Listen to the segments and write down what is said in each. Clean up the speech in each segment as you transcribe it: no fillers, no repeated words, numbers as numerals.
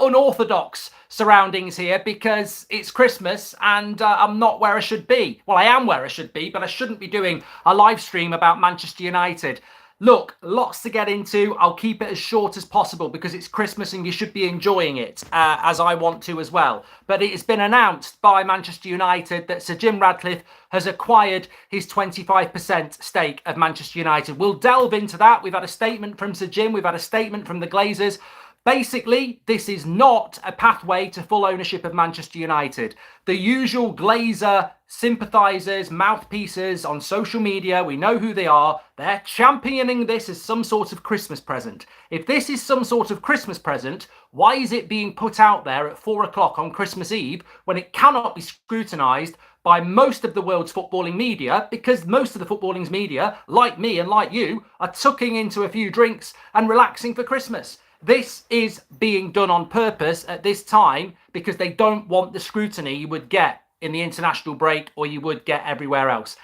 unorthodox surroundings here because it's Christmas and I'm not where I should be. Well, I am where I should be, but I shouldn't be doing a live stream about Manchester United. Look, lots to get into. I'll keep it as short as possible because it's Christmas and you should be enjoying it, as I want to as well. But it has been announced by Manchester United that Sir Jim Ratcliffe has acquired his 25% stake of Manchester United. We'll delve into that. We've had a statement from Sir Jim. We've had a statement from the Glazers. Basically, this is not a pathway to full ownership of Manchester United. The usual Glazer sympathisers, mouthpieces on social media, we know who they are, they're championing this as some sort of Christmas present. If this is some sort of Christmas present, why is it being put out there at 4 o'clock on Christmas Eve when it cannot be scrutinised by most of the world's footballing media, because most of the footballing media, like me and like you, are tucking into a few drinks and relaxing for Christmas? This is being done on purpose at this time because they don't want the scrutiny you would get in the international break or you would get everywhere else.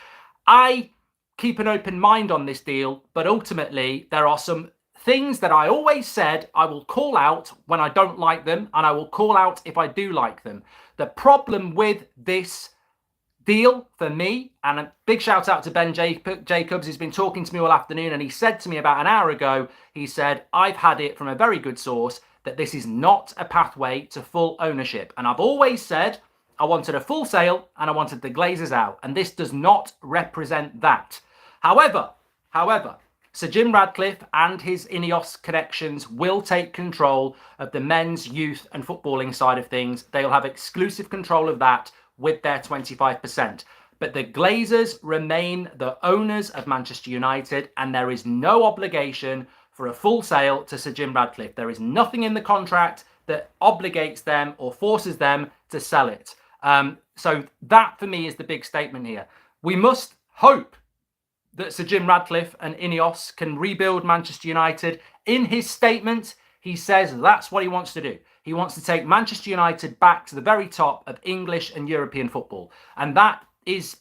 I keep an open mind on this deal, but ultimately there are some things that I always said I will call out when I don't like them and I will call out if I do like them. The problem with this deal for me, and a big shout out to Ben Jacobs, who's been talking to me all afternoon, and he said to me about an hour ago, he said, I've had it from a very good source that this is not a pathway to full ownership. And I've always said I wanted a full sale and I wanted the Glazers out, and this does not represent that. However, Sir Jim Ratcliffe and his Ineos connections will take control of the men's, youth and footballing side of things. They'll have exclusive control of that with their 25%. But the Glazers remain the owners of Manchester United, and there is no obligation for a full sale to Sir Jim Ratcliffe. There is nothing in the contract that obligates them or forces them to sell it. So that for me is the big statement here. We must hope that Sir Jim Ratcliffe and Ineos can rebuild Manchester United. In his statement, he says that's what he wants to do. He wants to take Manchester United back to the very top of English and European football. And that is,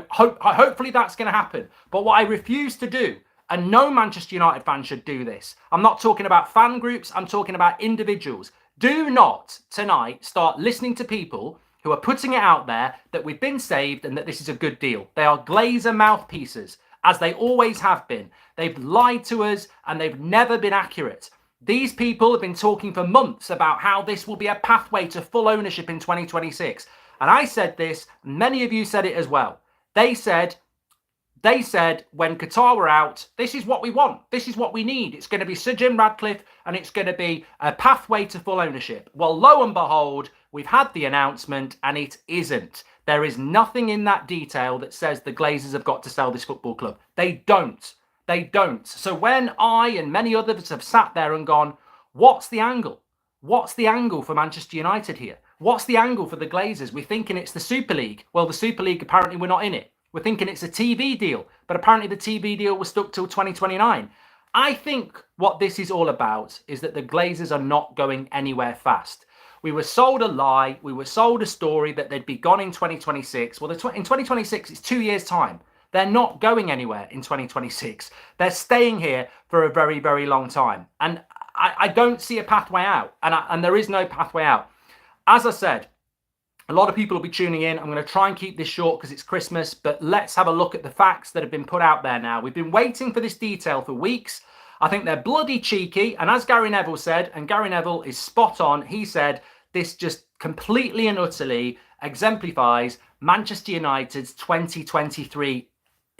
hopefully that's going to happen. But what I refuse to do, and no Manchester United fan should do this, I'm not talking about fan groups, I'm talking about individuals. Do not tonight start listening to people who are putting it out there that we've been saved and that this is a good deal. They are Glazer mouthpieces, as they always have been. They've lied to us and they've never been accurate. These people have been talking for months about how this will be a pathway to full ownership in 2026. And I said this, many of you said it as well. They said when Qatar were out, this is what we want. This is what we need. It's going to be Sir Jim Ratcliffe and it's going to be a pathway to full ownership. Well, lo and behold, we've had the announcement and it isn't. There is nothing in that detail that says the Glazers have got to sell this football club. They don't. They don't. So when I and many others have sat there and gone, what's the angle? What's the angle for Manchester United here? What's the angle for the Glazers? We're thinking it's the Super League. Well, the Super League, apparently we're not in it. We're thinking it's a TV deal, but apparently the TV deal was stuck till 2029. I think what this is all about is that the Glazers are not going anywhere fast. We were sold a lie. We were sold a story that they'd be gone in 2026. Well, in 2026, it's 2 years' time. They're not going anywhere in 2026. They're staying here for a very, very long time. And I don't see a pathway out. And there is no pathway out. As I said, a lot of people will be tuning in. I'm going to try and keep this short because it's Christmas. But let's have a look at the facts that have been put out there now. We've been waiting for this detail for weeks. I think they're bloody cheeky. And as Gary Neville said, and Gary Neville is spot on, he said this just completely and utterly exemplifies Manchester United's 2023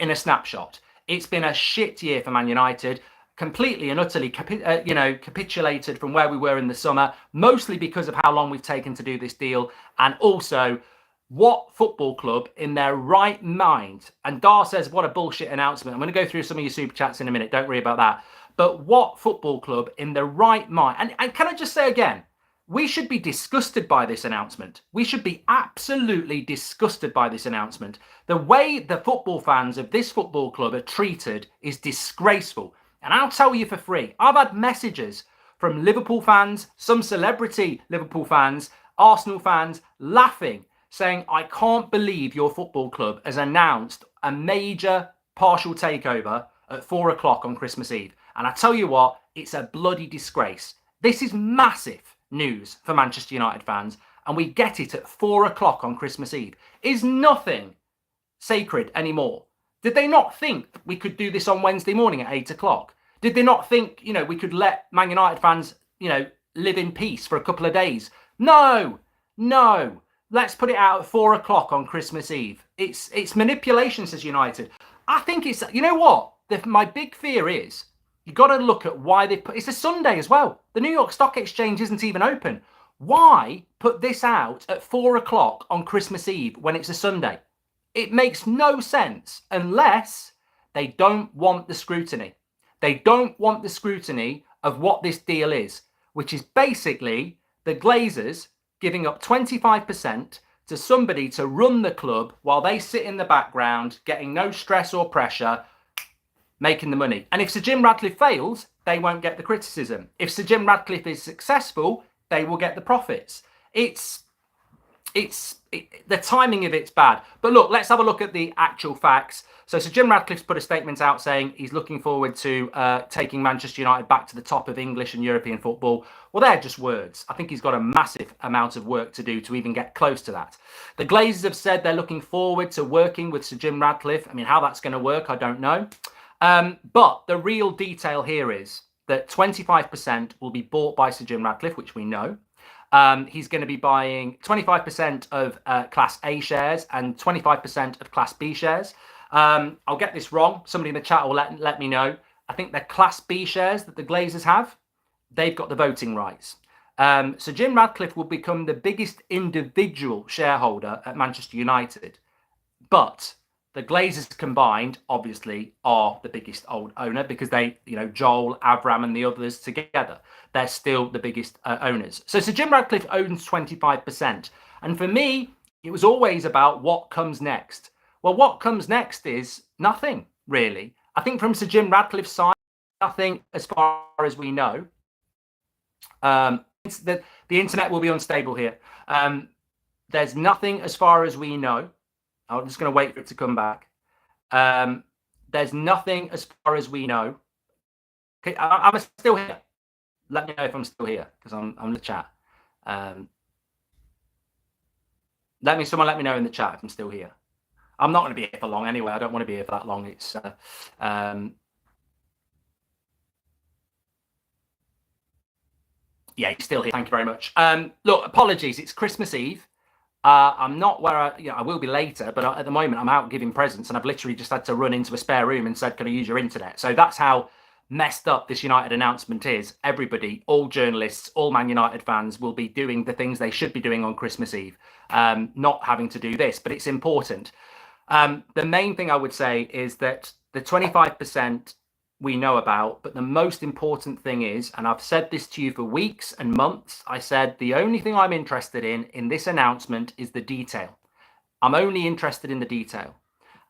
in a snapshot. It's been a shit year for Man United, completely and utterly capitulated from where we were in the summer, mostly because of how long we've taken to do this deal, and also what football club in their right mind, and Dar says what a bullshit announcement. I'm going to go through some of your super chats in a minute, don't worry about that, but what football club in their right mind, and can I just say again, we should be disgusted by this announcement. We should be absolutely disgusted by this announcement. The way the football fans of this football club are treated is disgraceful. And I'll tell you for free, I've had messages from Liverpool fans, some celebrity Liverpool fans, Arsenal fans, laughing, saying, I can't believe your football club has announced a major partial takeover at 4 o'clock on Christmas Eve. And I tell you what, it's a bloody disgrace. This is massive. news for Manchester United fans, and we get it at 4 o'clock on Christmas Eve. Is nothing sacred anymore? Did they not think we could do this on Wednesday morning at 8 o'clock? Did they not think, we could let Man United fans, live in peace for a couple of days? No. Let's put it out at 4 o'clock on Christmas Eve. It's manipulation, says United. I think it's, you know what? My big fear is, you got to look at why they put, it's a Sunday as well. The New York Stock Exchange isn't even open. Why put this out at 4 o'clock on Christmas Eve when it's a Sunday? It makes no sense unless they don't want the scrutiny. They don't want the scrutiny of what this deal is, which is basically the Glazers giving up 25% to somebody to run the club while they sit in the background, getting no stress or pressure, making the money. And if Sir Jim Ratcliffe fails, they won't get the criticism. If Sir Jim Ratcliffe is successful, they will get the profits. The timing of it's bad. But look, let's have a look at the actual facts. So Sir Jim Ratcliffe's put a statement out saying he's looking forward to taking Manchester United back to the top of English and European football. Well, they're just words. I think he's got a massive amount of work to do to even get close to that. The Glazers have said they're looking forward to working with Sir Jim Ratcliffe. I mean, how that's going to work, I don't know. But the real detail here is that 25% will be bought by Sir Jim Ratcliffe, which we know. He's going to be buying 25% of Class A shares and 25% of Class B shares. I'll get this wrong. Somebody in the chat will let me know. I think they're Class B shares that the Glazers have. They've got the voting rights. So Jim Ratcliffe will become the biggest individual shareholder at Manchester United. But the Glazers combined, obviously, are the biggest old owner because they, Joel, Avram and the others together, they're still the biggest owners. So Sir Jim Ratcliffe owns 25%. And for me, it was always about what comes next. Well, what comes next is nothing, really. I think from Sir Jim Ratcliffe's side, nothing as far as we know. The internet will be unstable here. There's nothing as far as we know. I'm just going to wait for it to come back. There's nothing as far as we know. Okay, I'm still here. Let me know if I'm still here because I'm in the chat. Someone let me know in the chat if I'm still here. I'm not going to be here for long anyway. I don't want to be here for that long. It's yeah, he's still here. Thank you very much. Look, apologies. It's Christmas Eve. I'm not where I will be later, but at the moment I'm out giving presents and I've literally just had to run into a spare room and said, can I use your internet? So that's how messed up this United announcement is. Everybody, all journalists, all Man United fans will be doing the things they should be doing on Christmas Eve, not having to do this, but it's important. The main thing I would say is that the 25% we know about, but the most important thing is, and I've said this to you for weeks and months, I said the only thing I'm interested in this announcement is the detail. I'm only interested in the detail.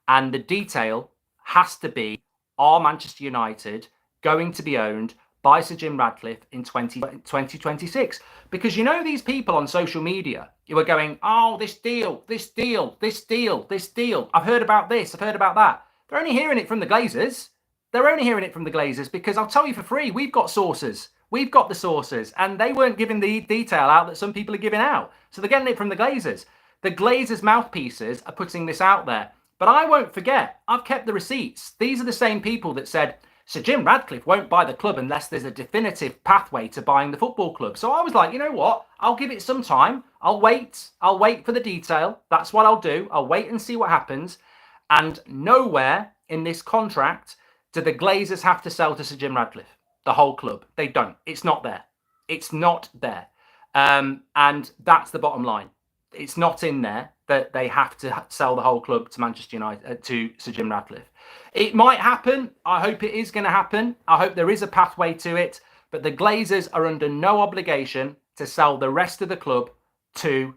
And the detail has to be, are Manchester United going to be owned by Sir Jim Ratcliffe in 2026? Because these people on social media who are going, oh, this deal. I've heard about this, I've heard about that. They're only hearing it from the Glazers. They're only hearing it from the Glazers because I'll tell you for free, we've got sources. We've got the sources and they weren't giving the detail out that some people are giving out. So they're getting it from the Glazers. The Glazers mouthpieces are putting this out there. But I won't forget, I've kept the receipts. These are the same people that said, Sir Jim Ratcliffe won't buy the club unless there's a definitive pathway to buying the football club. So I was like, you know what? I'll give it some time. I'll wait for the detail. That's what I'll do. I'll wait and see what happens. And nowhere in this contract do the Glazers have to sell to Sir Jim Ratcliffe, the whole club. They don't. It's not there. It's not there. And that's the bottom line. It's not in there that they have to sell the whole club to Manchester United, to Sir Jim Ratcliffe. It might happen. I hope it is going to happen. I hope there is a pathway to it. But the Glazers are under no obligation to sell the rest of the club to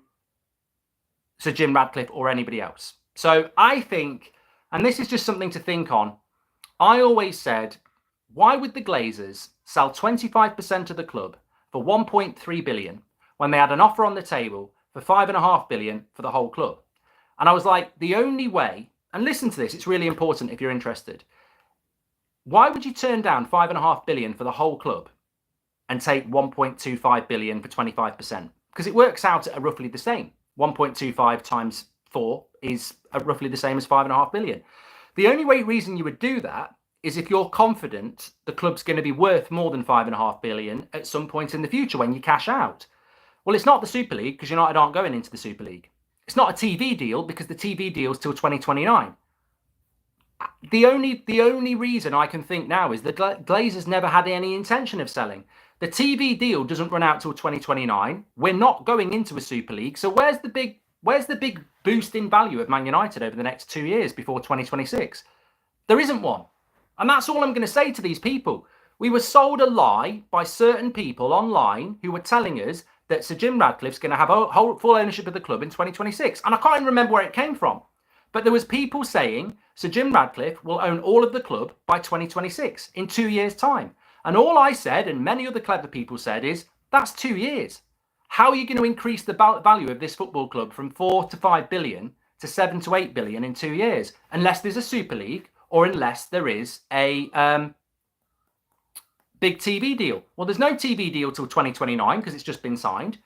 Sir Jim Ratcliffe or anybody else. So I think, and this is just something to think on, I always said, why would the Glazers sell 25% of the club for 1.3 billion when they had an offer on the table for 5.5 billion for the whole club? And I was like, the only way, and listen to this, it's really important if you're interested. Why would you turn down 5.5 billion for the whole club? and take 1.25 billion for 25%, because it works out at roughly the same. 1.25 times 4 is roughly the same as 5.5 billion. The only reason you would do that is if you're confident the club's going to be worth more than 5.5 billion at some point in the future when you cash out. Well, it's not the Super League, because United aren't going into the Super League. It's not a TV deal, because the TV deal's till 2029. The only reason I can think now is that Glazers never had any intention of selling. The TV deal doesn't run out till 2029. We're not going into a Super League. So where's the big boost in value of Man United over the next 2 years before 2026? There isn't one. And that's all I'm going to say to these people. We were sold a lie by certain people online who were telling us that Sir Jim Ratcliffe's going to have full ownership of the club in 2026. And I can't even remember where it came from. But there was people saying Sir Jim Ratcliffe will own all of the club by 2026, in 2 years' time. And all I said, and many other clever people said, is that's 2 years. How are you going to increase the value of this football club from 4 to 5 billion to 7 to 8 billion in 2 years? Unless there's a Super League, or unless there is a big TV deal. Well, there's no TV deal till 2029 because it's just been signed.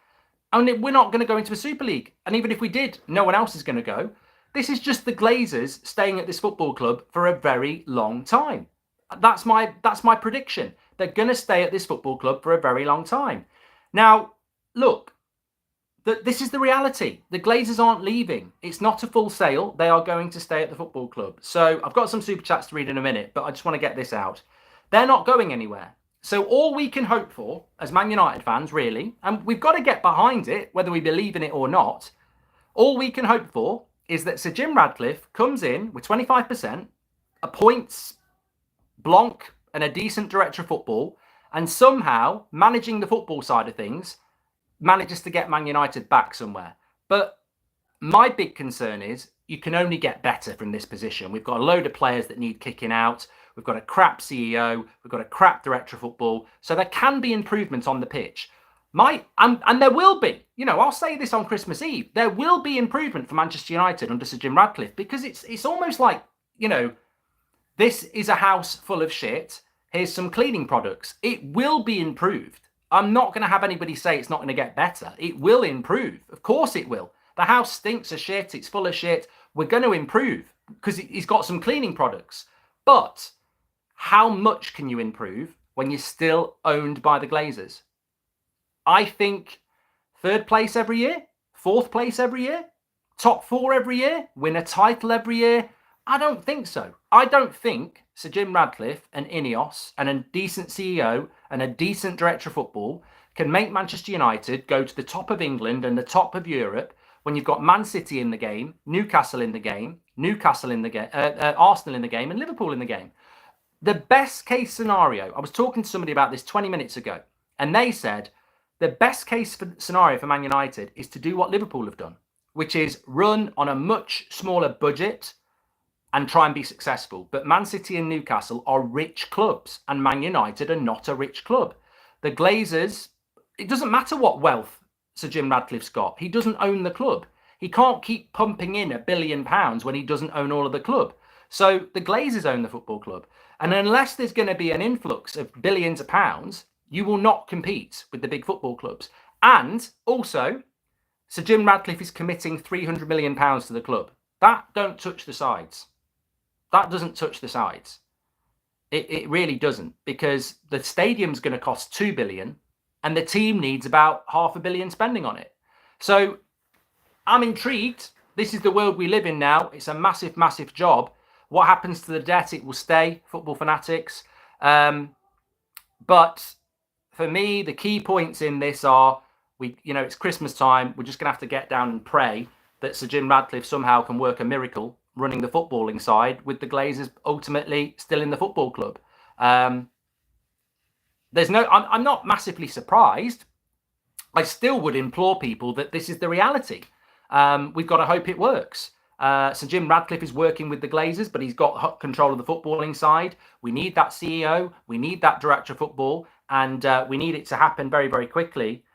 And we're not going to go into a Super League. And even if we did, no one else is going to go. This is just the Glazers staying at this football club for a very long time. That's my prediction. They're going to stay at this football club for a very long time. Now, look, this is the reality. The Glazers aren't leaving. It's not a full sale. They are going to stay at the football club. So I've got some super chats to read in a minute, but I just want to get this out. They're not going anywhere. So all we can hope for as Man United fans, really, and we've got to get behind it, whether we believe in it or not, all we can hope for is that Sir Jim Ratcliffe comes in with 25%, appoints Blanc and a decent director of football, and somehow, managing the football side of things, manages to get Man United back somewhere. But my big concern is you can only get better from this position. We've got a load of players that need kicking out. We've got a crap CEO. We've got a crap director of football. So there can be improvements on the pitch. And there will be, I'll say this on Christmas Eve, there will be improvement for Manchester United under Sir Jim Ratcliffe, because it's almost like, this is a house full of shit. Here's some cleaning products. It will be improved. I'm not going to have anybody say it's not going to get better. It will improve. Of course it will. The house stinks of shit. It's full of shit. We're going to improve because he's got some cleaning products. But how much can you improve when you're still owned by the Glazers? I think 3rd place every year, 4th place every year, top 4 every year, win a title every year. I don't think so. I don't think Sir Jim Ratcliffe and Ineos and a decent CEO and a decent director of football can make Manchester United go to the top of England and the top of Europe when you've got Man City in the game, Newcastle in the game, Arsenal in the game, and Liverpool in the game. The best case scenario, I was talking to somebody about this 20 minutes ago, and they said the best case scenario for Man United is to do what Liverpool have done, which is run on a much smaller budget and try and be successful. But Man City and Newcastle are rich clubs, and Man United are not a rich club. The Glazers, it doesn't matter what wealth Sir Jim Ratcliffe's got. He doesn't own the club. He can't keep pumping in £1 billion when he doesn't own all of the club. So the Glazers own the football club. And unless there's going to be an influx of billions of pounds, you will not compete with the big football clubs. And also, Sir Jim Ratcliffe is committing £300 million to the club. That don't touch the sides. That doesn't touch the sides. It really doesn't, because the stadium's going to cost 2 billion and the team needs about £500 million spending on it. So I'm intrigued. This is the world we live in now. It's a massive, massive job. What happens to the debt? It will stay, football fanatics. But for me, the key points in this are, it's Christmas time. We're just going to have to get down and pray that Sir Jim Ratcliffe somehow can work a miracle running the footballing side with the Glazers ultimately still in the football club. I'm not massively surprised. I still would implore people that this is the reality. We've got to hope it works. Sir Jim Ratcliffe is working with the Glazers, but he's got control of the footballing side. We need that CEO. We need that director of football, and we need it to happen very, very quickly.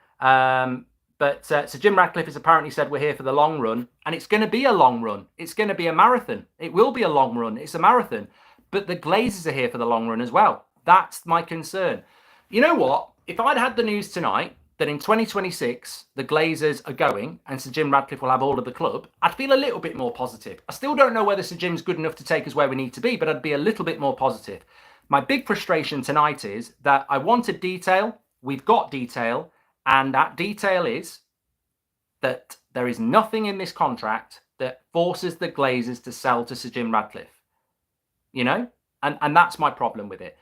But Sir Jim Ratcliffe has apparently said we're here for the long run, and it's going to be a long run. It's going to be a marathon. It will be a long run. It's a marathon. But the Glazers are here for the long run as well. That's my concern. You know what? if I'd had the news tonight that in 2026 the Glazers are going and Sir Jim Ratcliffe will have all of the club, I'd feel a little bit more positive. I still don't know whether Sir Jim's good enough to take us where we need to be, but I'd be a little bit more positive. My big frustration tonight is that I wanted detail, we've got detail, and that detail is that there is nothing in this contract that forces the Glazers to sell to Sir Jim Ratcliffe. You know? And that's my problem with it.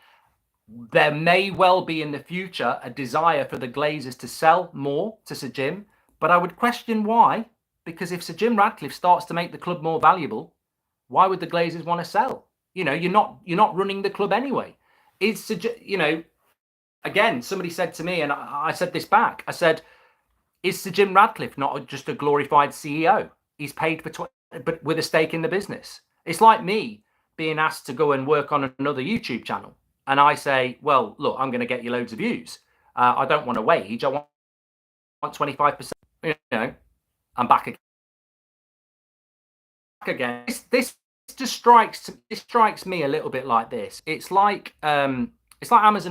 There may well be in the future a desire for the Glazers to sell more to Sir Jim, but I would question why. Because if Sir Jim Ratcliffe starts to make the club more valuable, why would the Glazers want to sell? You know, you're not running the club anyway. Is you know, again, somebody said to me, and I said this back. I said, is Sir Jim Ratcliffe not just a glorified CEO? He's paid for but with a stake in the business. It's like me being asked to go and work on another YouTube channel. And I say, well, look, I'm going to get you loads of views. I don't want a wage. I want 25%. You know, I'm back again. This just strikes me a little bit like this. It's like Amazon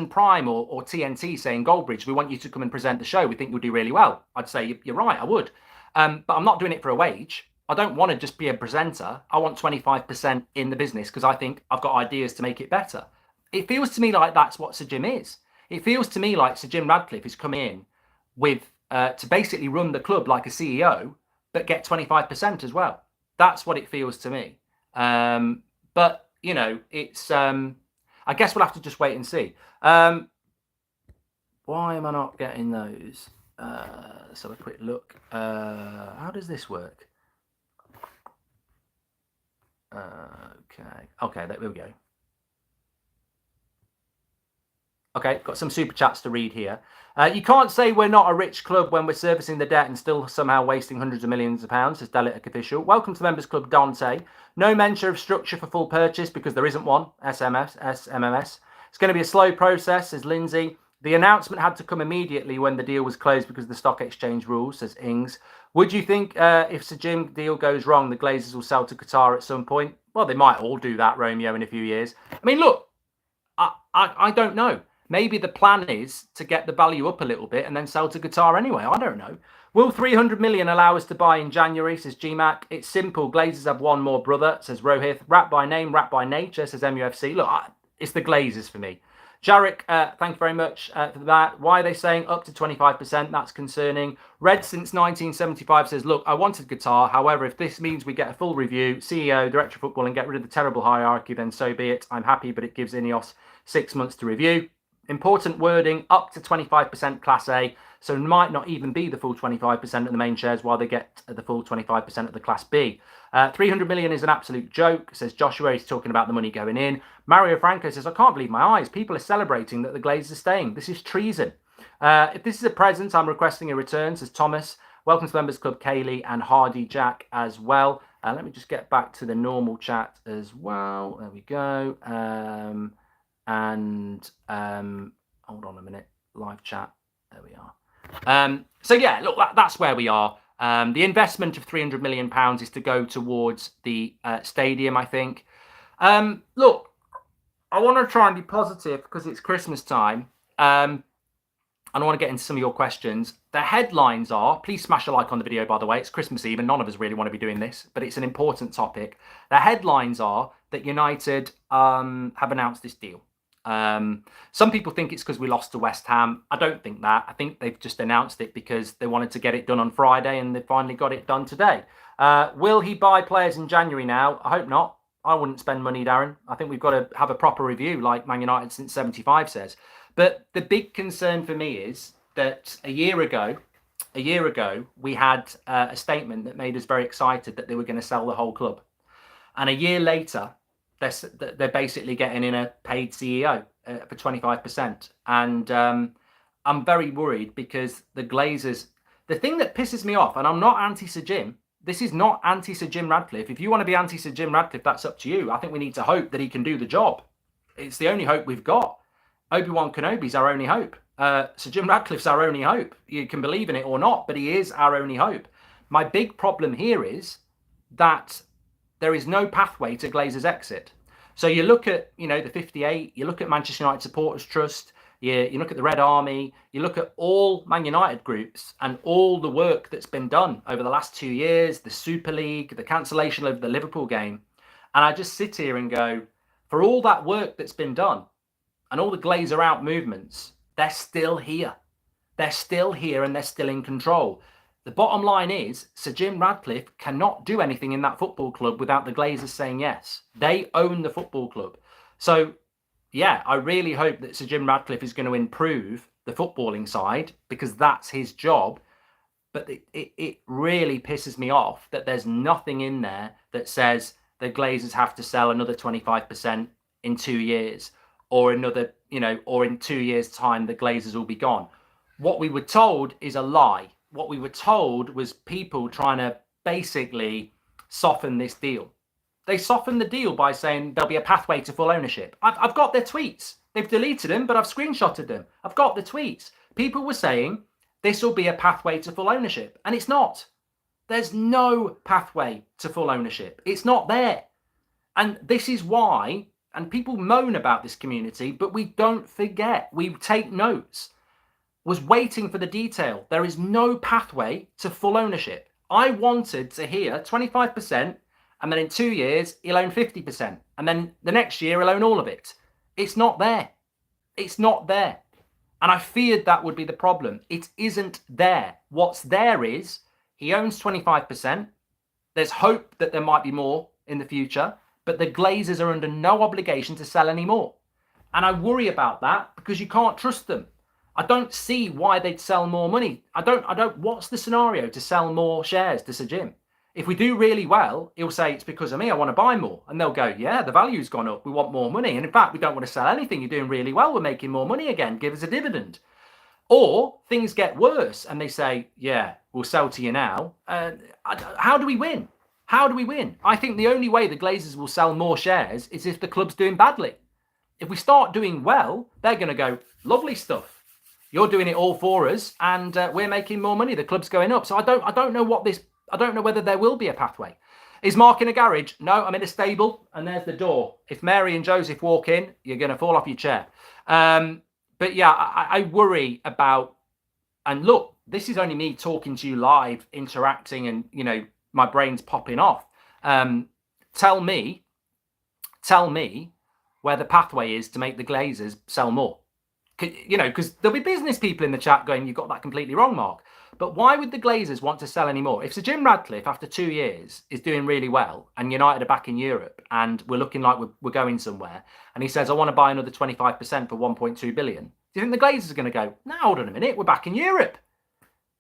Prime or TNT saying, Goldbridge, we want you to come and present the show. We think you'll do really well. I'd say, you're right, I would. But I'm not doing it for a wage. I don't want to just be a presenter. I want 25% in the business because I think I've got ideas to make it better. It feels to me like that's what Sir Jim is. It feels to me like Sir Jim Ratcliffe is coming in with to basically run the club like a CEO, but get 25% as well. That's what it feels to me. But, you know, it's... I guess we'll have to just wait and see. Why am I not getting those? Let's have a quick look. How does this work? Okay, there we go. Okay, got some super chats to read here. You can't say we're not a rich club when we're servicing the debt and still somehow wasting hundreds of millions of pounds, says Delitic Official. Welcome to the Members Club, Dante. No mention of structure for full purchase because there isn't one, SMMS. It's going to be a slow process, says Lindsay. The announcement had to come immediately when the deal was closed because of the stock exchange rules, says Ings. Would you think if Sir Jim deal goes wrong, the Glazers will sell to Qatar at some point? Well, they might all do that, Romeo, in a few years. I mean, look, I don't know. Maybe the plan is to get the value up a little bit and then sell to Qatar anyway. I don't know. Will 300 million allow us to buy in January, says GMAC. It's simple. Glazers have one more brother, says Rohith. Rat by name, rat by nature, says MUFC. Look, it's the Glazers for me. Jarek, thank you very much for that. Why are they saying up to 25%? That's concerning. Red since 1975 says, look, I wanted Qatar. However, if this means we get a full review, CEO, Director of Football, and get rid of the terrible hierarchy, then so be it. I'm happy, but it gives Ineos 6 months to review. Important wording, up to 25% Class A. So it might not even be the full 25% of the main shares while they get the full 25% of the Class B. 300 million is an absolute joke, says Joshua. He's talking about the money going in. Mario Franco says, I can't believe my eyes. People are celebrating that the Glazers are staying. This is treason. If this is a present, I'm requesting a return, says Thomas. Welcome to Members Club, Kaylee and Hardy Jack as well. Let me just get back to the normal chat as well. There we go. Hold on a minute, live chat, there we are. So yeah, look, that's where we are. The investment of £300 million is to go towards the stadium, I think. Look, I want to try and be positive because it's Christmas time. And I want to get into some of your questions. The headlines are, please smash a like on the video, by the way. It's Christmas Eve and none of us really want to be doing this, but it's an important topic. The headlines are that United have announced this deal. Some people think it's because we lost to West Ham. I don't think that. I think they've just announced it because they wanted to get it done on Friday and they finally got it done today. Will he buy players in January now? I hope not. I wouldn't spend money, Darren. I think we've got to have a proper review like Man United since 75 says. But the big concern for me is that a year ago, we had a statement that made us very excited that they were going to sell the whole club. And a year later, they're basically getting in a paid CEO for 25%. And I'm very worried because the Glazers, the thing that pisses me off, and I'm not anti-Sir Jim, this is not anti-Sir Jim Ratcliffe. If you want to be anti-Sir Jim Ratcliffe, that's up to you. I think we need to hope that he can do the job. It's the only hope we've got. Obi-Wan Kenobi's our only hope. Sir Jim Ratcliffe's our only hope. You can believe in it or not, but he is our only hope. My big problem here is that there is no pathway to Glazer's exit. So you look at, the 58, you look at Manchester United Supporters Trust, You look at the Red Army, you look at all Man United groups and all the work that's been done over the last 2 years, the Super League, the cancellation of the Liverpool game. And I just sit here and go, for all that work that's been done and all the Glazer out movements, they're still here. They're still here and they're still in control. The bottom line is Sir Jim Ratcliffe cannot do anything in that football club without the Glazers saying yes. They own the football club. So, yeah, I really hope that Sir Jim Ratcliffe is going to improve the footballing side because that's his job. But it really pisses me off that there's nothing in there that says the Glazers have to sell another 25% in 2 years or another, or in 2 years' time, the Glazers will be gone. What we were told is a lie. What we were told was people trying to basically soften this deal. They softened the deal by saying there'll be a pathway to full ownership. I've got their tweets. They've deleted them, but I've screenshotted them. I've got the tweets. People were saying this will be a pathway to full ownership, and it's not. There's no pathway to full ownership. It's not there. And this is why, and people moan about this community, but we don't forget. We take notes. Was waiting for the detail. There is no pathway to full ownership. I wanted to hear 25%, and then in 2 years, he'll own 50%. And then the next year, he'll own all of it. It's not there. It's not there. And I feared that would be the problem. It isn't there. What's there is he owns 25%. There's hope that there might be more in the future, but the Glazers are under no obligation to sell any more. And I worry about that because you can't trust them. I don't see why they'd sell more money. What's the scenario to sell more shares to Sir Jim? If we do really well, he'll say it's because of me, I want to buy more. And they'll go, yeah, the value's gone up, we want more money. And in fact, we don't want to sell anything, you're doing really well, we're making more money again, give us a dividend. Or things get worse and they say, yeah, we'll sell to you now. How do we win? How do we win? I think the only way the Glazers will sell more shares is if the club's doing badly. If we start doing well, they're going to go, lovely stuff. You're doing it all for us, and we're making more money. The club's going up. So I don't know whether there will be a pathway. Is Mark in a garage? No, I'm in a stable, and there's the door. If Mary and Joseph walk in, you're going to fall off your chair. But yeah, I worry about. And look, this is only me talking to you live, interacting, and my brain's popping off. Tell me where the pathway is to make the Glazers sell more. Because there'll be business people in the chat going, you've got that completely wrong, Mark. But why would the Glazers want to sell any more? If Sir Jim Ratcliffe, after 2 years, is doing really well and United are back in Europe and we're looking like we're going somewhere, and he says, I want to buy another 25% for 1.2 billion, do you think the Glazers are going to go, no, hold on a minute, we're back in Europe?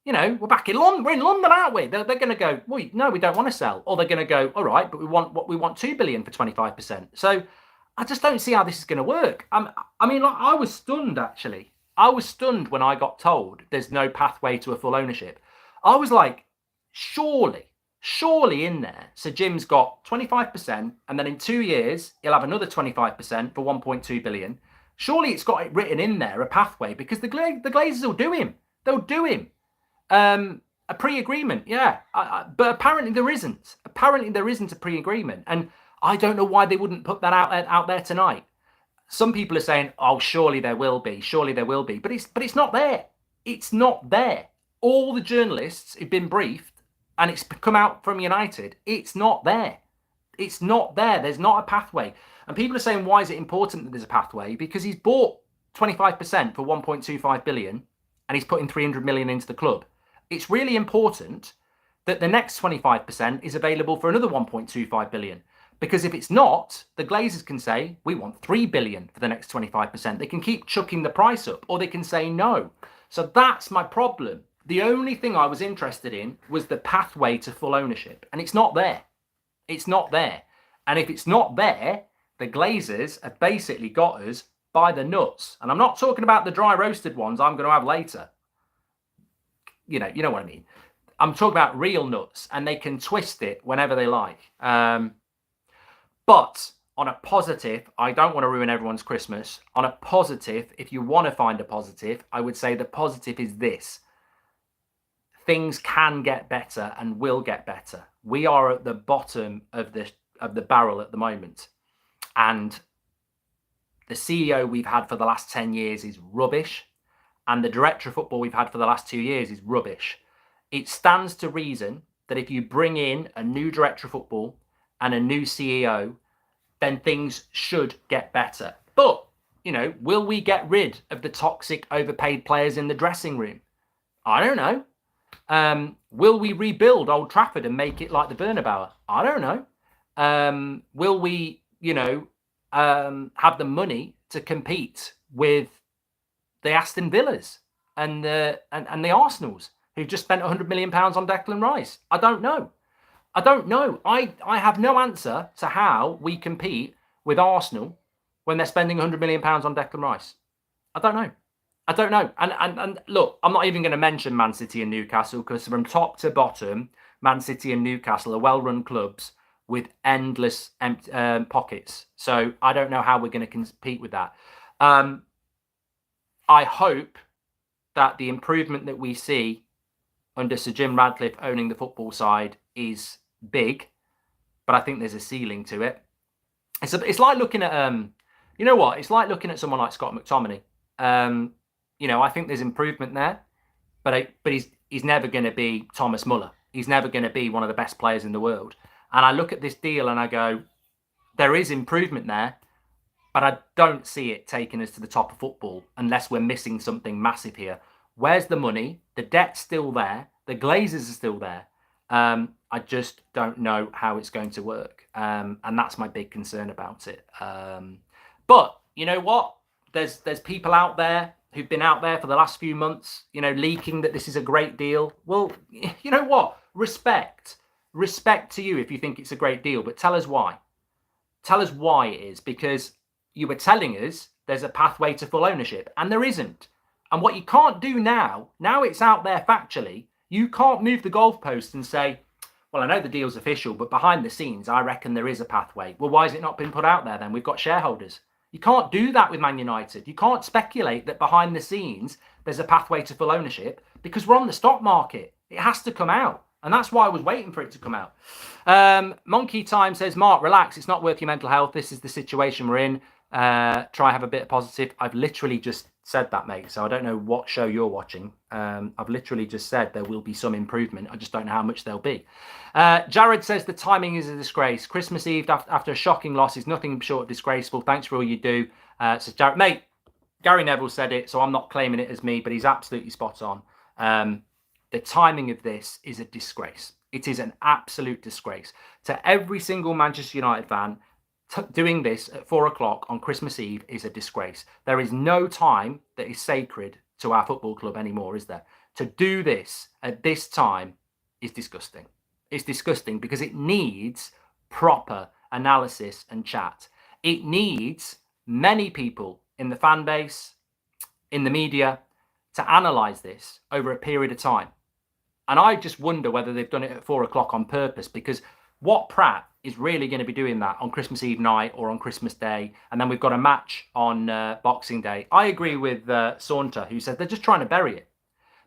We're back in London. We're in London, aren't we? They're going to go, well, no, we don't want to sell. Or they're going to go, all right, but we want 2 billion for 25%. So I just don't see how this is going to work. I was stunned, actually. I was stunned when I got told there's no pathway to a full ownership. I was like, surely in there, Sir Jim's got 25%, and then in 2 years, he'll have another 25% for 1.2 billion. Surely it's got it written in there, a pathway, because the Glazers will do him. They'll do him. A pre-agreement, yeah. But apparently there isn't. Apparently there isn't a pre-agreement. And I don't know why they wouldn't put that out there tonight. Some people are saying, oh, surely there will be. Surely there will be. But it's not there. It's not there. All the journalists have been briefed and it's come out from United. It's not there. It's not there. There's not a pathway. And people are saying, why is it important that there's a pathway? Because he's bought 25% for 1.25 billion and he's putting 300 million into the club. It's really important that the next 25% is available for another 1.25 billion. Because if it's not, the Glazers can say, we want 3 billion for the next 25%. They can keep chucking the price up, or they can say no. So that's my problem. The only thing I was interested in was the pathway to full ownership. And it's not there. It's not there. And if it's not there, the Glazers have basically got us by the nuts. And I'm not talking about the dry roasted ones I'm going to have later. You know what I mean. I'm talking about real nuts, and they can twist it whenever they like. But on a positive, I don't want to ruin everyone's Christmas. On a positive, if you want to find a positive, I would say the positive is this. Things can get better and will get better. We are at the bottom of the barrel at the moment. And the CEO we've had for the last 10 years is rubbish, and the director of football we've had for the last 2 years is rubbish. It stands to reason that if you bring in a new director of football and a new CEO, then things should get better. But, will we get rid of the toxic, overpaid players in the dressing room? I don't know. Will we rebuild Old Trafford and make it like the Bernabeu? I don't know. Will we, have the money to compete with the Aston Villas and the Arsenals, who've just spent £100 million on Declan Rice? I don't know. I have no answer to how we compete with Arsenal when they're spending £100 million on Declan Rice. I don't know. And look, I'm not even going to mention Man City and Newcastle, because from top to bottom, Man City and Newcastle are well-run clubs with endless pockets. So I don't know how we're going to compete with that. I hope that the improvement that we see under Sir Jim Ratcliffe owning the football side is big, but I think there's a ceiling to it. It's like looking at it's like looking at someone like Scott McTominay. I think there's improvement there, but he's never going to be Thomas Muller. He's never going to be one of the best players in the world. And I look at this deal and I go, there is improvement there, but I don't see it taking us to the top of football unless we're missing something massive here. Where's the money? The debt's still there. The Glazers are still there. I just don't know how it's going to work. And that's my big concern about it. But you know what? There's people out there who've been out there for the last few months, leaking that this is a great deal. Well, you know what? Respect to you if you think it's a great deal, but tell us why. Tell us why it is, because you were telling us there's a pathway to full ownership, and there isn't. And what you can't do now it's out there factually, you can't move the goalpost and say, well, I know the deal's official, but behind the scenes, I reckon there is a pathway. Well, why has it not been put out there then? We've got shareholders. You can't do that with Man United. You can't speculate that behind the scenes, there's a pathway to full ownership, because we're on the stock market. It has to come out. And that's why I was waiting for it to come out. Monkey Time says, Mark, relax. It's not worth your mental health. This is the situation we're in. Try have a bit of positive. I've literally just said that, mate. So I don't know what show you're watching. I've literally just said there will be some improvement. I just don't know how much there'll be. Jared says the timing is a disgrace. Christmas Eve after a shocking loss is nothing short of disgraceful. Thanks for all you do. Says Jared. Mate, Gary Neville said it, so I'm not claiming it as me, but he's absolutely spot on. The timing of this is a disgrace. It is an absolute disgrace. To every single Manchester United fan, doing this at 4 o'clock on Christmas Eve is a disgrace. There is no time that is sacred to our football club anymore, is there? To do this at this time is disgusting. It's disgusting because it needs proper analysis and chat. It needs many people in the fan base, in the media, to analyse this over a period of time. And I just wonder whether they've done it at 4 o'clock on purpose, because what Pratt is really going to be doing that on Christmas Eve night or on Christmas Day, and then we've got a match on Boxing Day. I agree with Saunter, who said they're just trying to bury it.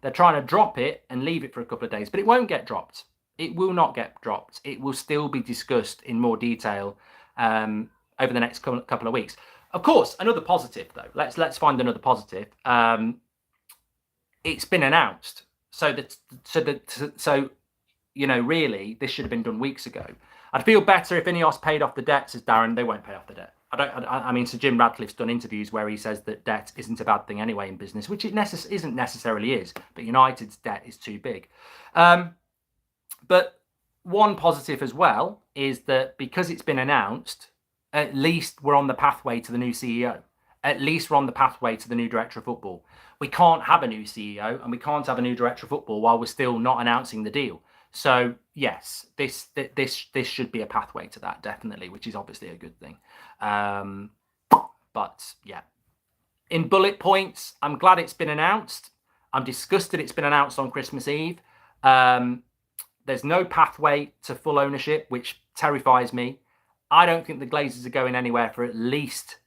They're trying to drop it and leave it for a couple of days, but it won't get dropped. It will not get dropped. It will still be discussed in more detail over the next couple of weeks. Of course, another positive though. Let's find another positive. It's been announced. So really, this should have been done weeks ago. I'd feel better if Ineos paid off the debt, says Darren. They won't pay off the debt. I mean, Sir Jim Radcliffe's done interviews where he says that debt isn't a bad thing anyway in business, which it isn't necessarily is, but United's debt is too big. But one positive as well is that because it's been announced, at least we're on the pathway to the new CEO. At least we're on the pathway to the new director of football. We can't have a new CEO and we can't have a new director of football while we're still not announcing the deal. So yes, this should be a pathway to that, definitely, which is obviously a good thing. But yeah, in bullet points, I'm glad it's been announced. I'm disgusted it's been announced on Christmas Eve. There's no pathway to full ownership, which terrifies me. I don't think the Glazers are going anywhere for at least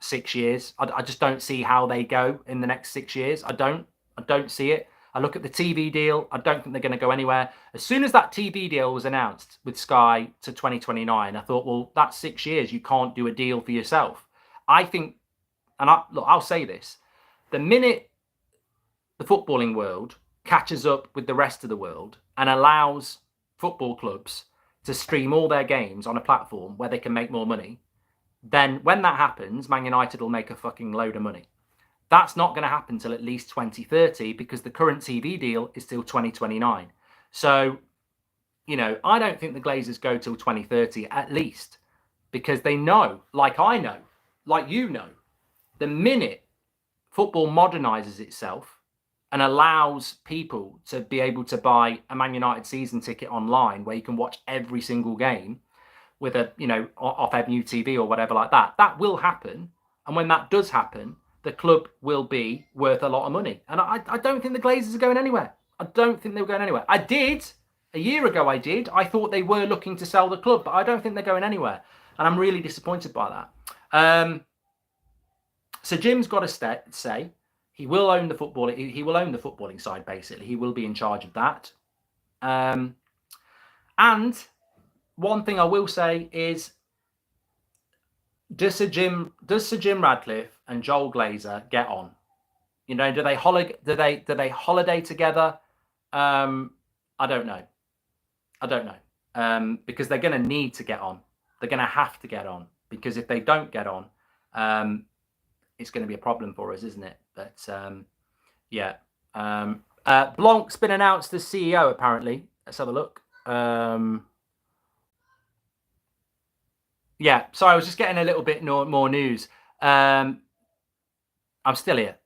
6 years. I just don't see how they go in the next 6 years. I don't see it. I look at the TV deal. I don't think they're going to go anywhere. As soon as that TV deal was announced with Sky to 2029, I thought, well, that's 6 years. You can't do a deal for yourself. I think, and I'll say this, the minute the footballing world catches up with the rest of the world and allows football clubs to stream all their games on a platform where they can make more money, then when that happens, Man United will make a fucking load of money. That's not going to happen till at least 2030 because the current TV deal is till 2029. So, you know, I don't think the Glazers go till 2030 at least, because they know, like I know, like you know, the minute football modernizes itself and allows people to be able to buy a Man United season ticket online where you can watch every single game with a, you know, off MUTV or whatever like that, that will happen. And when that does happen, the club will be worth a lot of money. And I don't think the Glazers are going anywhere. I don't think they were going anywhere. A year ago I thought they were looking to sell the club, but I don't think they're going anywhere. And I'm really disappointed by that. So Jim's got to say he will own the football. He will own the footballing side, basically. He will be in charge of that. And one thing I will say is, does Sir Jim Ratcliffe and Joel Glazer get on? You know, do they holiday together? I don't know. Because they're going to need to get on. They're going to have to get on, because if they don't get on, it's going to be a problem for us, isn't it? But yeah, Blanc's been announced as CEO apparently. Let's have a look. Yeah, sorry, I was just getting a little bit more news. I'm still here.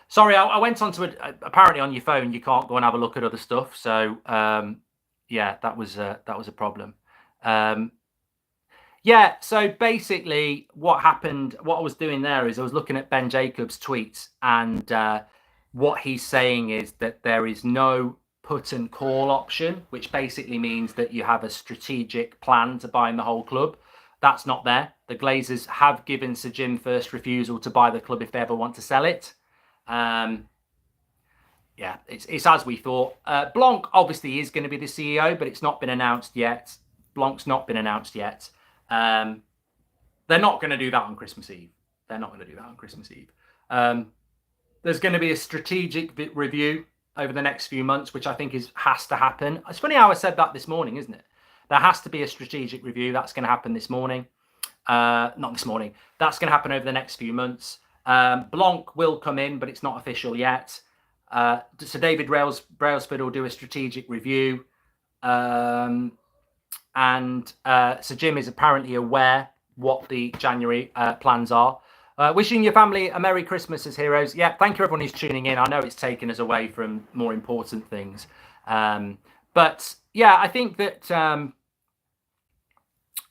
Sorry, I went on to apparently on your phone you can't go and have a look at other stuff. So yeah, that was a problem. Yeah, so basically what happened, what I was doing there is I was looking at Ben Jacobs' tweets, and what he's saying is that there is no put and call option, which basically means that you have a strategic plan to buying the whole club. That's not there. The Glazers have given Sir Jim first refusal to buy the club if they ever want to sell it. Yeah, it's as we thought. Blanc obviously is going to be the CEO, but it's not been announced yet. Blanc's not been announced yet. They're not going to do that on Christmas Eve. There's going to be a strategic review over the next few months, which I think has to happen. It's funny how I said that this morning, isn't it? There has to be a strategic review. That's going to happen this morning. Not this morning. That's going to happen over the next few months. Blanc will come in, but it's not official yet. So David Brailsford will do a strategic review. And Sir Jim is apparently aware what the January plans are. Wishing your family a Merry Christmas as heroes. Yeah, thank you everyone who's tuning in. I know it's taken us away from more important things. But yeah, I think that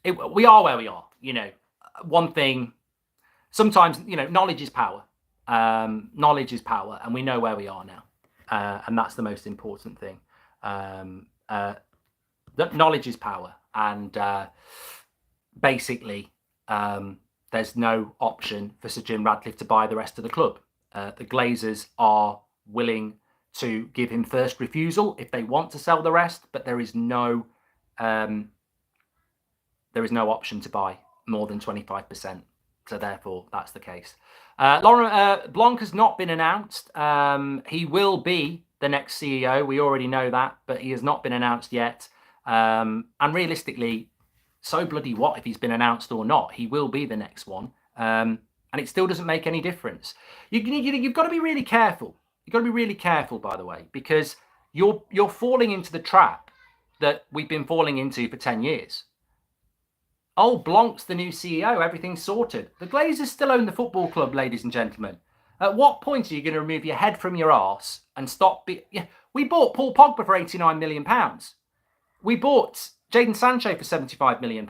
we are where we are. You know, one thing, sometimes, you know, knowledge is power. Knowledge is power, and we know where we are now. And that's the most important thing. Knowledge is power. And basically, there's no option for Sir Jim Ratcliffe to buy the rest of the club. The Glazers are willing to give him first refusal if they want to sell the rest, but there is no option to buy more than 25%. So therefore, that's the case. Blanc has not been announced. He will be the next CEO. We already know that, but he has not been announced yet. And realistically, so bloody what if he's been announced or not? He will be the next one. And it still doesn't make any difference. You've got to be really careful. You've got to be really careful, by the way, because you're falling into the trap that we've been falling into for 10 years. Oh, Blanc's the new CEO. Everything's sorted. The Glazers still own the football club, ladies and gentlemen. At what point are you going to remove your head from your arse and stop? We bought Paul Pogba for £89 million. We bought Jadon Sancho for £75 million.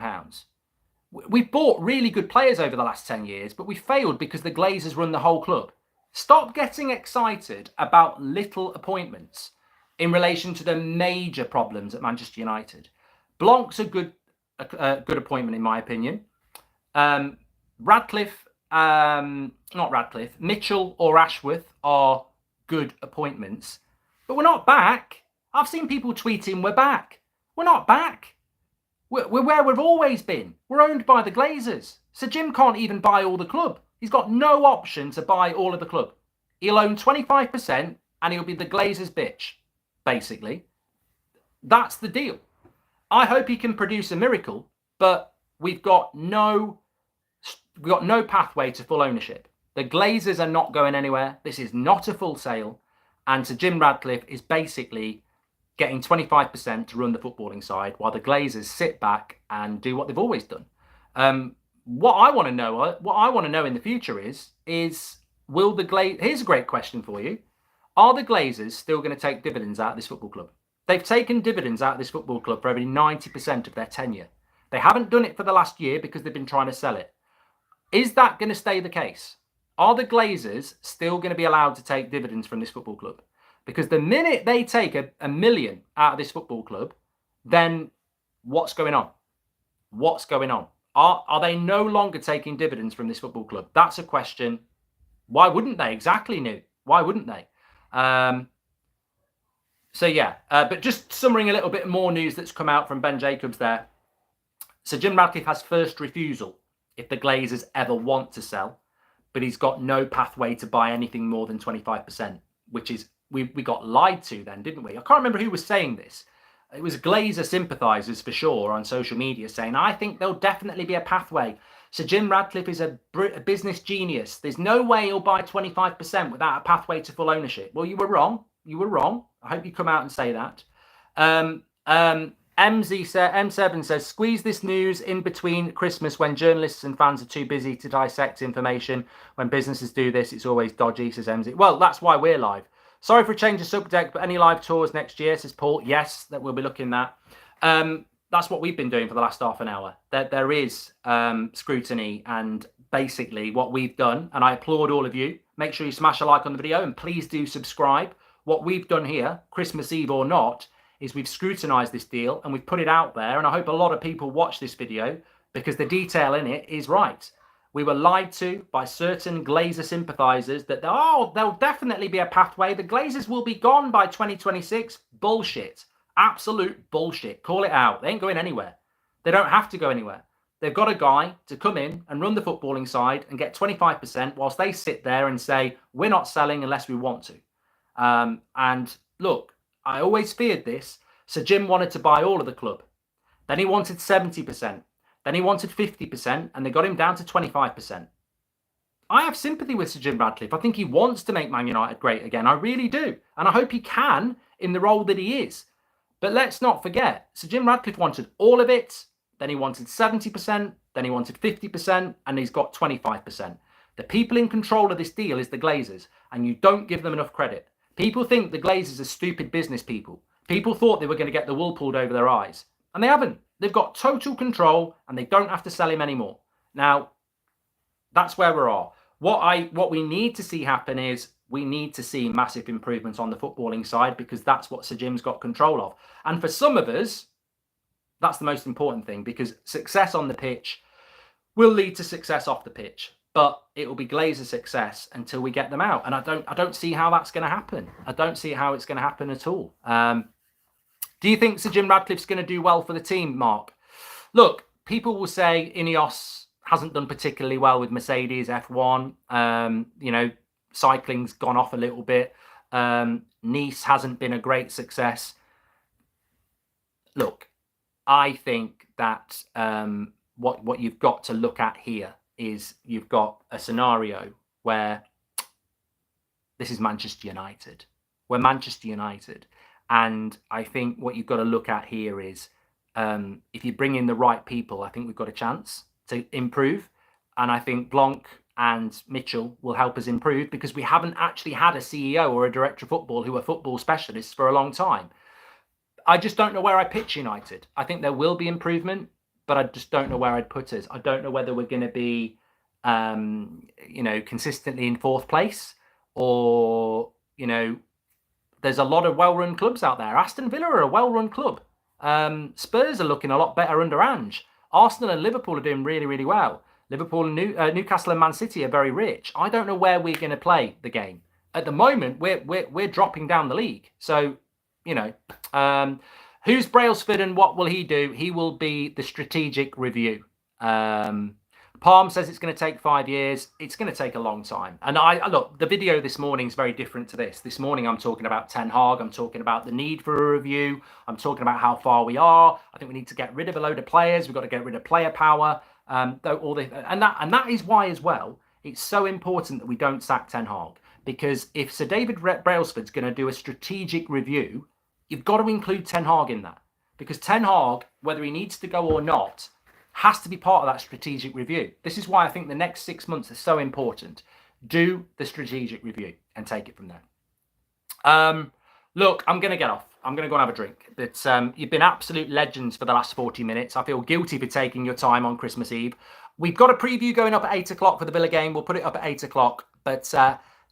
We've bought really good players over the last 10 years, but we failed because the Glazers run the whole club. Stop getting excited about little appointments in relation to the major problems at Manchester United. Blanc's a good appointment, in my opinion. Not Ratcliffe, Mitchell or Ashworth are good appointments, but we're not back. I've seen people tweeting, we're back. We're not back. We're where we've always been. We're owned by the Glazers. So Jim can't even buy all the club. He's got no option to buy all of the club. He'll own 25% and he'll be the Glazers' bitch, basically. That's the deal. I hope he can produce a miracle, but we've got no pathway to full ownership. The Glazers are not going anywhere. This is not a full sale. And Sir Jim Ratcliffe is basically getting 25% to run the footballing side while the Glazers sit back and do what they've always done. What I want to know in the future is will the Glazers... Here's a great question for you. Are the Glazers still going to take dividends out of this football club? They've taken dividends out of this football club for every 90% of their tenure. They haven't done it for the last year because they've been trying to sell it. Is that going to stay the case? Are the Glazers still going to be allowed to take dividends from this football club? Because the minute they take a million out of this football club, then what's going on? What's going on? Are they no longer taking dividends from this football club? That's a question. Why wouldn't they? Exactly, New. Why wouldn't they? So yeah, but just summarizing a little bit more news that's come out from Ben Jacobs there. So Jim Ratcliffe has first refusal if the Glazers ever want to sell, but he's got no pathway to buy anything more than 25%, which is, we got lied to then, didn't we? I can't remember who was saying this. It was Glazer sympathisers for sure on social media saying, I think there'll definitely be a pathway. So Jim Ratcliffe is a business genius. There's no way he'll buy 25% without a pathway to full ownership. Well, you were wrong. You were wrong. I hope you come out and say that. M7 says, squeeze this news in between Christmas when journalists and fans are too busy to dissect information. When businesses do this, it's always dodgy, says MZ. Well, that's why we're live. Sorry for a change of subject, but any live tours next year, says Paul. Yes, that we'll be looking at. That's what we've been doing for the last half an hour. There is scrutiny, and basically what we've done, and I applaud all of you. Make sure you smash a like on the video and please do subscribe. What we've done here, Christmas Eve or not, is we've scrutinised this deal and we've put it out there. And I hope a lot of people watch this video because the detail in it is right. We were lied to by certain Glazer sympathisers that, there'll definitely be a pathway. The Glazers will be gone by 2026. Bullshit. Absolute bullshit. Call it out. They ain't going anywhere. They don't have to go anywhere. They've got a guy to come in and run the footballing side and get 25% whilst they sit there and say, we're not selling unless we want to. And look, I always feared this. So Jim wanted to buy all of the club. Then he wanted 70%. Then he wanted 50%, and they got him down to 25%. I have sympathy with Sir Jim Ratcliffe. I think he wants to make Man United great again. I really do. And I hope he can in the role that he is. But let's not forget, Sir Jim Ratcliffe wanted all of it. Then he wanted 70%. Then he wanted 50%. And he's got 25%. The people in control of this deal is the Glazers. And you don't give them enough credit. People think the Glazers are stupid business people. People thought they were going to get the wool pulled over their eyes. And they haven't. They've got total control and they don't have to sell him anymore. Now, that's where we are. What we need to see happen is we need to see massive improvements on the footballing side because that's what Sir Jim's got control of. And for some of us, that's the most important thing because success on the pitch will lead to success off the pitch. But it will be Glazer success until we get them out. And I don't see how that's going to happen. I don't see how it's going to happen at all. Do you think Sir Jim Ratcliffe's going to do well for the team, Mark? Look, people will say Ineos hasn't done particularly well with Mercedes, F1. Cycling's gone off a little bit. Nice hasn't been a great success. Look, I think that what you've got to look at here is you've got a scenario where this is Manchester United. We're Manchester United. And I think what you've got to look at here is if you bring in the right people, I think we've got a chance to improve. And I think Blanc and Mitchell will help us improve because we haven't actually had a CEO or a director of football who are football specialists for a long time. I just don't know where I pitch United. I think there will be improvement, but I just don't know where I'd put us. I don't know whether we're going to be, consistently in fourth place or, there's a lot of well-run clubs out there. Aston Villa are a well-run club. Spurs are looking a lot better under Ange. Arsenal and Liverpool are doing really, really well. Liverpool and Newcastle and Man City are very rich. I don't know where we're going to play the game. At the moment, we're dropping down the league. So, Who's Brailsford and what will he do? He will be the strategic review. Palm says it's going to take 5 years. It's going to take a long time. And I look, the video this morning is very different to this. This morning I'm talking about Ten Hag. I'm talking about the need for a review. I'm talking about how far we are. I think we need to get rid of a load of players. We've got to get rid of player power. And that is why as well it's so important that we don't sack Ten Hag, because if Sir David Brailsford's going to do a strategic review, you've got to include Ten Hag in that, because Ten Hag, whether he needs to go or not, has to be part of that strategic review. This is why I think the next 6 months are so important. Do the strategic review and take it from there. Look, I'm going to get off. I'm going to go and have a drink. But you've been absolute legends for the last 40 minutes. I feel guilty for taking your time on Christmas Eve. We've got a preview going up at 8 o'clock for the Villa game. We'll put it up at 8 o'clock. But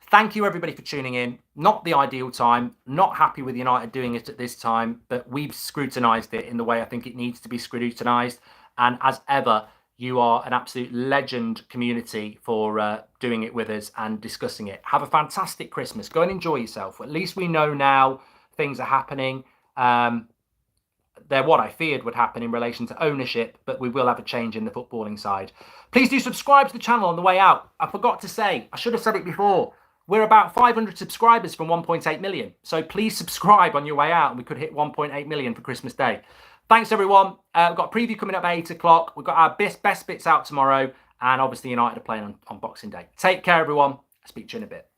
thank you, everybody, for tuning in. Not the ideal time. Not happy with United doing it at this time. But we've scrutinised it in the way I think it needs to be scrutinised. And as ever, you are an absolute legend community for doing it with us and discussing it. Have a fantastic Christmas. Go and enjoy yourself. At least we know now things are happening. They're what I feared would happen in relation to ownership, but we will have a change in the footballing side. Please do subscribe to the channel on the way out. I forgot to say, I should have said it before, we're about 500 subscribers from 1.8 million. So please subscribe on your way out and we could hit 1.8 million for Christmas Day. Thanks, everyone. We've got a preview coming up at 8 o'clock. We've got our best bits out tomorrow. And obviously, United are playing on Boxing Day. Take care, everyone. I'll speak to you in a bit.